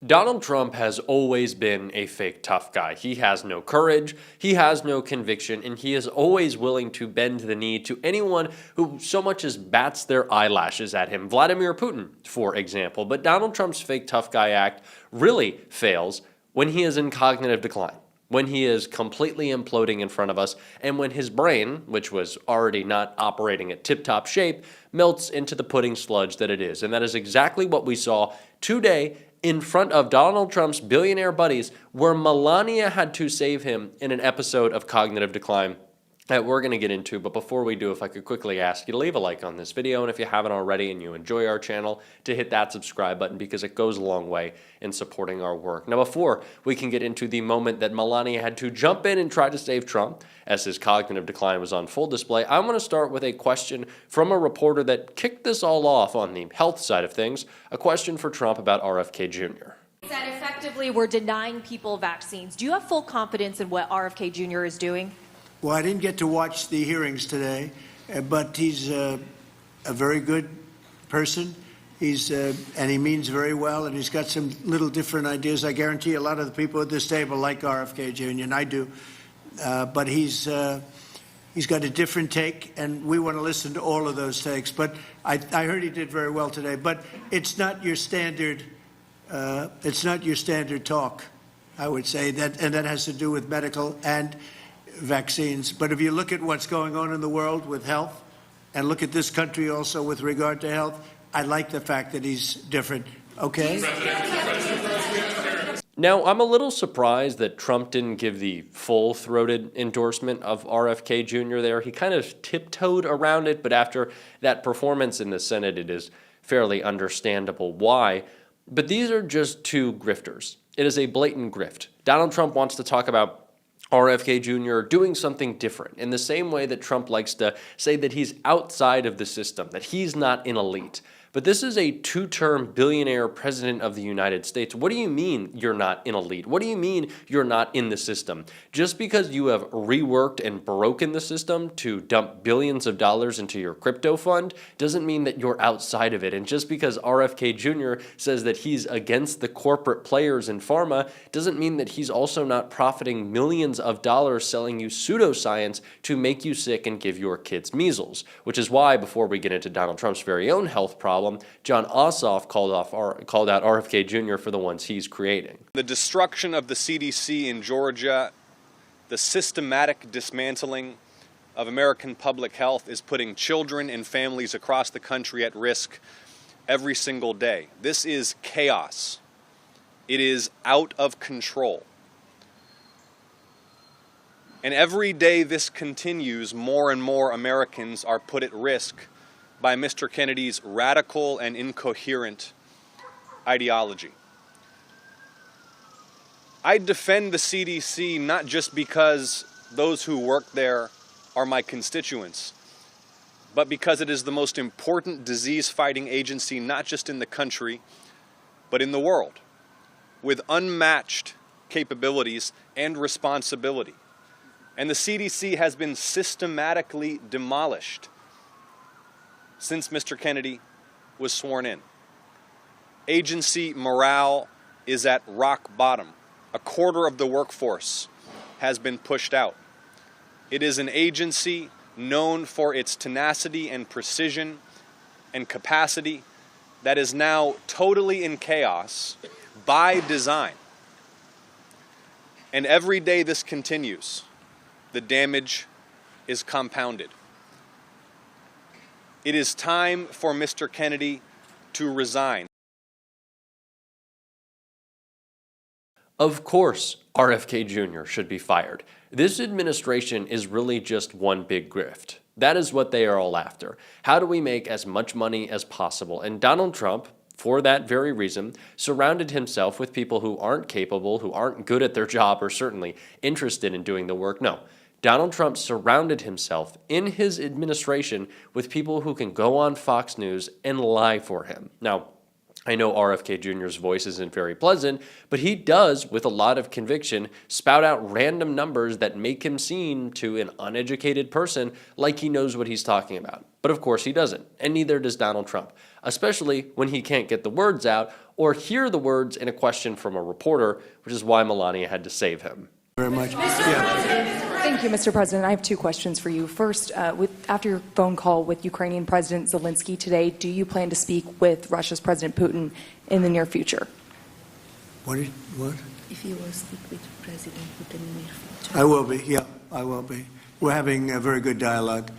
Donald Trump has always been a fake tough guy. He has no courage, he has no conviction, and he is always willing to bend the knee to anyone who so much as bats their eyelashes at him. Vladimir Putin, for example. But Donald Trump's fake tough guy act really fails when he is in cognitive decline, when he is completely imploding in front of us, and when his brain, which was already not operating at tip-top shape, melts into the pudding sludge that it is. And that is exactly what we saw today in front of Donald Trump's billionaire buddies, where Melania had to save him in an episode of Cognitive Decline that we're going to get into. But before we do, if I could quickly ask you to leave a like on this video, and if you haven't already and you enjoy our channel, to hit that subscribe button, because it goes a long way in supporting our work. Now, before we can get into the moment that Melania had to jump in and try to save Trump as his cognitive decline was on full display, I want to start with a question from a reporter that kicked this all off on the health side of things, a question for Trump about RFK Jr. That effectively we're denying people vaccines. Do you have full confidence in what RFK Jr. is doing? Well, I didn't get to watch the hearings today, but he's a very good person. And he means very well, and he's got some little different ideas. I guarantee a lot of the people at this table like RFK Jr., and I do. But he's got a different take, and we want to listen to all of those takes. But I heard he did very well today. But it's not your standard. It's not your standard talk, I would say, and that has to do with medical and vaccines. But if you look at what's going on in the world with health, and look at this country also with regard to health, I like the fact that he's different. Okay? Now, I'm a little surprised that Trump didn't give the full-throated endorsement of RFK Jr. there. He kind of tiptoed around it, but after that performance in the Senate, it is fairly understandable why. But these are just two grifters. It is a blatant grift. Donald Trump wants to talk about RFK Jr. doing something different in the same way that Trump likes to say that he's outside of the system, that he's not an elite. But this is a two-term billionaire president of the United States. What do you mean you're not an elite? What do you mean you're not in the system? Just because you have reworked and broken the system to dump billions of dollars into your crypto fund doesn't mean that you're outside of it. And just because RFK Jr. says that he's against the corporate players in pharma doesn't mean that he's also not profiting millions of dollars selling you pseudoscience to make you sick and give your kids measles. Which is why, before we get into Donald Trump's very own health problem, John Ossoff called out RFK Jr. for the ones he's creating. The destruction of the CDC in Georgia, the systematic dismantling of American public health is putting children and families across the country at risk every single day. This is chaos. It is out of control. And every day this continues, more and more Americans are put at risk by Mr. Kennedy's radical and incoherent ideology. I defend the CDC not just because those who work there are my constituents, but because it is the most important disease-fighting agency not just in the country, but in the world, with unmatched capabilities and responsibility. And the CDC has been systematically demolished since Mr. Kennedy was sworn in. Agency morale is at rock bottom. A quarter of the workforce has been pushed out. It is an agency known for its tenacity and precision and capacity that is now totally in chaos by design. And every day this continues, the damage is compounded. It is time for Mr. Kennedy to resign. Of course, RFK Jr. should be fired. This administration is really just one big grift. That is what they are all after. How do we make as much money as possible? And Donald Trump, for that very reason, surrounded himself with people who aren't capable, who aren't good at their job, or certainly interested in doing the work. No. Donald Trump surrounded himself in his administration with people who can go on Fox News and lie for him. Now, I know RFK Jr.'s voice isn't very pleasant, but he does, with a lot of conviction, spout out random numbers that make him seem to an uneducated person like he knows what he's talking about. But of course he doesn't, and neither does Donald Trump, especially when he can't get the words out or hear the words in a question from a reporter, which is why Melania had to save him. Very much. Yeah. Thank you, Mr. President. I have two questions for you. First, after your phone call with Ukrainian President Zelensky today, do you plan to speak with Russia's President Putin in the near future? What? If you will speak with President Putin in the near future. I will be. Yeah, I will be. We're having a very good dialogue.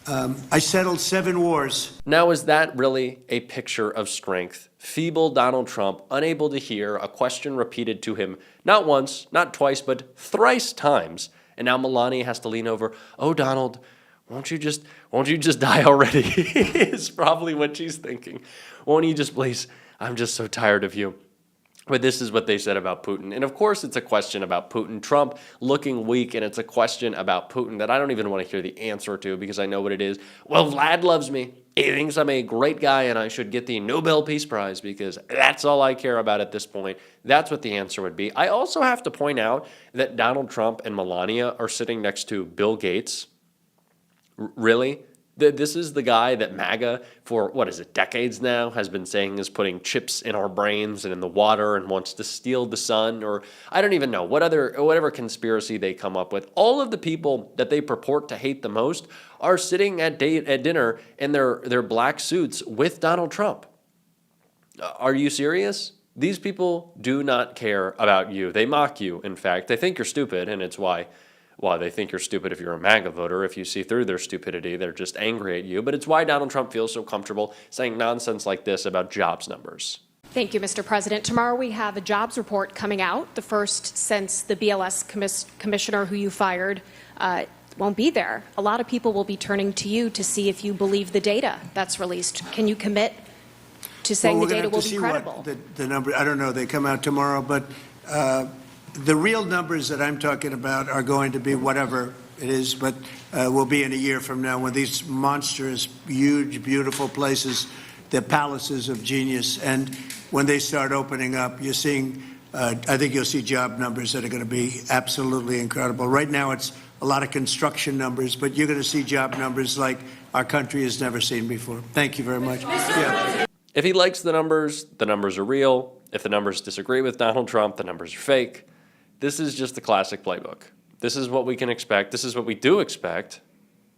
I settled 7 wars. Now, is that really a picture of strength? Feeble Donald Trump, unable to hear a question repeated to him not once, not twice, but thrice times. And now Melania has to lean over. Oh, Donald, won't you just die already? Is probably what she's thinking. Won't you just please? I'm just so tired of you. But this is what they said about Putin. And of course, it's a question about Putin. Trump looking weak, and it's a question about Putin that I don't even want to hear the answer to because I know what it is. Well, Vlad loves me. He thinks I'm a great guy and I should get the Nobel Peace Prize because that's all I care about at this point. That's what the answer would be. I also have to point out that Donald Trump and Melania are sitting next to Bill Gates. Really? This is the guy that MAGA, for decades now, has been saying is putting chips in our brains and in the water and wants to steal the sun, or I don't even know, whatever conspiracy they come up with. All of the people that they purport to hate the most are sitting at dinner in their black suits with Donald Trump. Are you serious? These people do not care about you. They mock you, in fact. They think you're stupid, and it's why they think you're stupid if you're a MAGA voter. If you see through their stupidity, they're just angry at you. But it's why Donald Trump feels so comfortable saying nonsense like this about jobs numbers. Thank you, Mr. President. Tomorrow we have a jobs report coming out, the first since the BLS commissioner who you fired won't be there. A lot of people will be turning to you to see if you believe the data that's released. Can you commit to saying the data will be credible? The number, I don't know, they come out tomorrow, but the real numbers that I'm talking about are going to be whatever it is, but will be in a year from now when these monstrous, huge, beautiful places, the palaces of genius, and when they start opening up, you're seeing, I think you'll see job numbers that are going to be absolutely incredible. Right now it's a lot of construction numbers, but you're going to see job numbers like our country has never seen before. Thank you very much. Yeah. If he likes the numbers are real. If the numbers disagree with Donald Trump, the numbers are fake. This is just the classic playbook. This is what we can expect. This is what we do expect.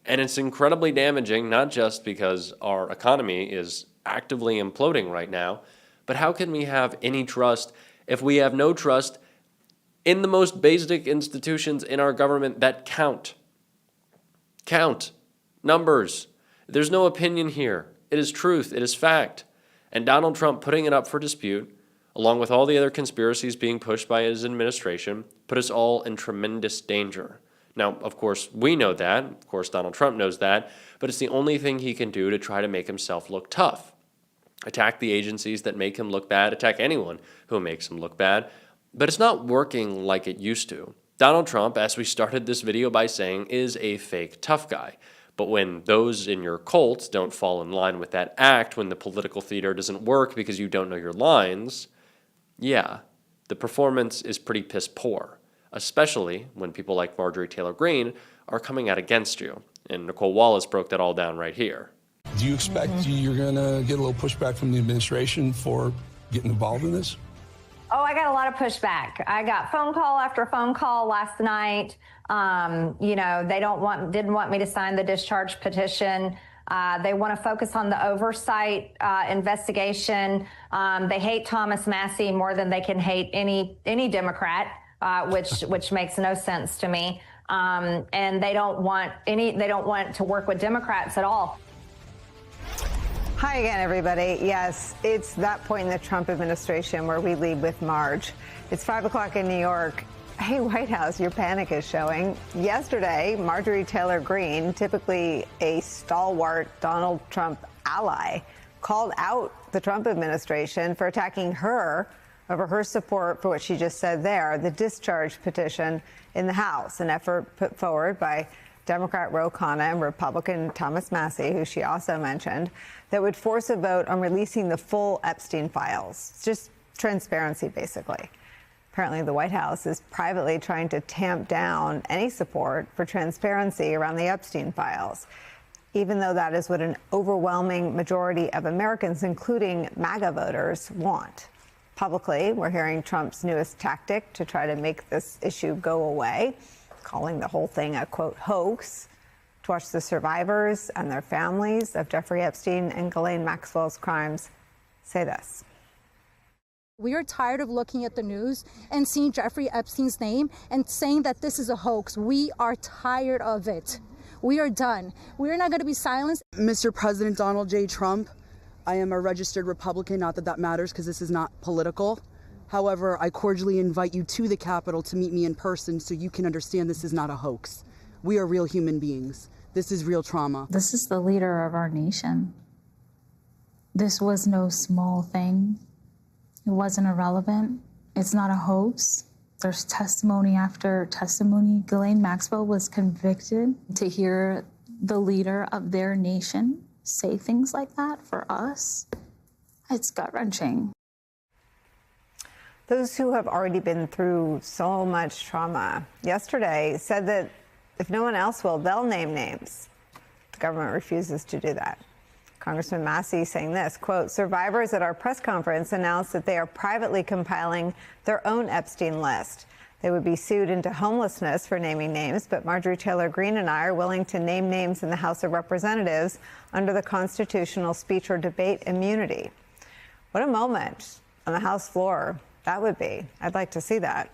And it's incredibly damaging, not just because our economy is actively imploding right now, but how can we have any trust if we have no trust in the most basic institutions in our government that count? Count. Numbers. There's no opinion here. It is truth. It is fact. And Donald Trump putting it up for dispute, along with all the other conspiracies being pushed by his administration, put us all in tremendous danger. Now, of course, we know that. Of course, Donald Trump knows that. But it's the only thing he can do to try to make himself look tough. Attack the agencies that make him look bad. Attack anyone who makes him look bad. But it's not working like it used to. Donald Trump, as we started this video by saying, is a fake tough guy. But when those in your cult don't fall in line with that act, when the political theater doesn't work because you don't know your lines, yeah, the performance is pretty piss poor, especially when people like Marjorie Taylor Greene are coming out against you. And Nicole Wallace broke that all down right here. Do you expect you're going to get a little pushback from the administration for getting involved in this? Oh, I got a lot of pushback. I got phone call after phone call last night. They didn't want me to sign the discharge petition. They want to focus on the oversight investigation. They hate Thomas Massie more than they can hate any Democrat, which makes no sense to me. And they don't want to work with Democrats at all. Hi again, everybody. Yes, it's that point in the Trump administration where we lead with Marge. It's 5 o'clock in New York. Hey, White House, your panic is showing. Yesterday, Marjorie Taylor Greene, typically a stalwart Donald Trump ally, called out the Trump administration for attacking her over her support for what she just said there, the discharge petition in the House, an effort put forward by Democrat Ro Khanna and Republican Thomas Massie, who she also mentioned, that would force a vote on releasing the full Epstein files. It's just transparency, basically. Apparently, the White House is privately trying to tamp down any support for transparency around the Epstein files. even though that is what an overwhelming majority of Americans, including MAGA voters, want. Publicly, we're hearing Trump's newest tactic to try to make this issue go away, calling the whole thing a, quote, hoax. To watch the survivors and their families of Jeffrey Epstein and Ghislaine Maxwell's crimes say this. We are tired of looking at the news and seeing Jeffrey Epstein's name and saying that this is a hoax. We are tired of it. We are done. We are not going to be silenced. Mr. President Donald J. Trump, I am a registered Republican, not that that matters because this is not political. However, I cordially invite you to the Capitol to meet me in person so you can understand this is not a hoax. We are real human beings. This is real trauma. This is the leader of our nation. This was no small thing. It wasn't irrelevant. It's not a hoax. There's testimony after testimony. Ghislaine Maxwell was convicted. To hear the leader of their nation say things like that for us, it's gut-wrenching. Those who have already been through so much trauma yesterday said that if no one else will, they'll name names. The government refuses to do that. Congressman Massey saying this, quote, survivors at our press conference announced that they are privately compiling their own Epstein list. They would be sued into homelessness for naming names, but Marjorie Taylor Greene and I are willing to name names in the House of Representatives under the constitutional speech or debate immunity. What a moment on the House floor that would be. I'd like to see that.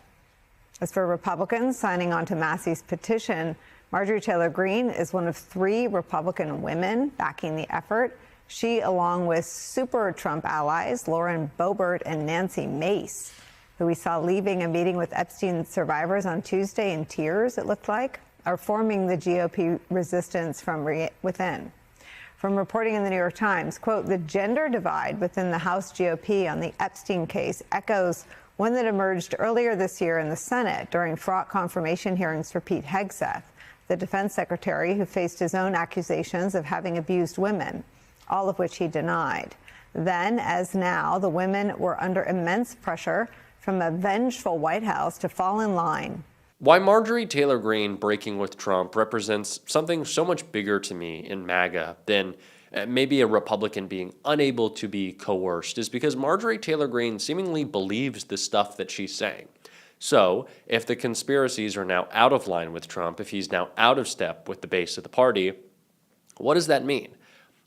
As for Republicans signing on to Massey's petition, Marjorie Taylor Greene is one of 3 Republican women backing the effort. She, along with super Trump allies Lauren Boebert and Nancy Mace, who we saw leaving a meeting with Epstein survivors on Tuesday in tears, it looked like, are forming the GOP resistance from within. From reporting in the New York Times, quote, the gender divide within the House GOP on the Epstein case echoes one that emerged earlier this year in the Senate during fraught confirmation hearings for Pete Hegseth, the defense secretary who faced his own accusations of having abused women, all of which he denied. Then, as now, the women were under immense pressure from a vengeful White House to fall in line. Why Marjorie Taylor Greene breaking with Trump represents something so much bigger to me in MAGA than maybe a Republican being unable to be coerced is because Marjorie Taylor Greene seemingly believes the stuff that she's saying. So, if the conspiracies are now out of line with Trump, if he's now out of step with the base of the party, what does that mean?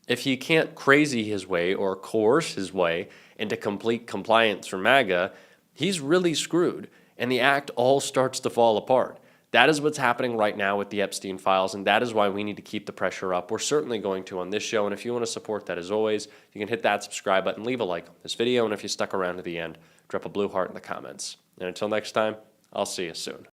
If he can't crazy his way or coerce his way into complete compliance for MAGA, he's really screwed, and the act all starts to fall apart. That is what's happening right now with the Epstein files, and that is why we need to keep the pressure up. We're certainly going to on this show, and if you want to support that, as always, you can hit that subscribe button, leave a like on this video, and if you stuck around to the end, drop a blue heart in the comments. And until next time, I'll see you soon.